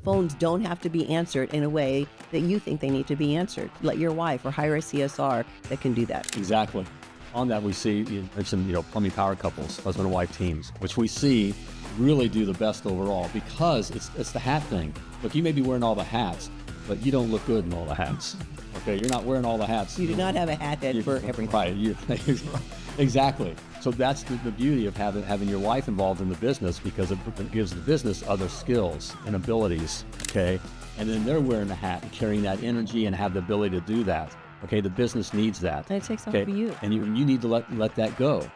phones don't have to be answered in a way that you think they need to be answered. Let your wife or hire a CSR that can do that. Exactly. On that, we see, you mentioned, plumbing power couples, husband and wife teams, which we see really do the best overall because it's the hat thing. Look, you may be wearing all the hats, but you don't look good in all the hats. Okay, you're not wearing all the hats. You do not have a hat head for everything. Right. Exactly. So that's the beauty of having your wife involved in the business, because it gives the business other skills and abilities. Okay, and then they're wearing the hat and carrying that energy and have the ability to do that. Okay, the business needs that. And it takes off okay? for you. And you need to let that go.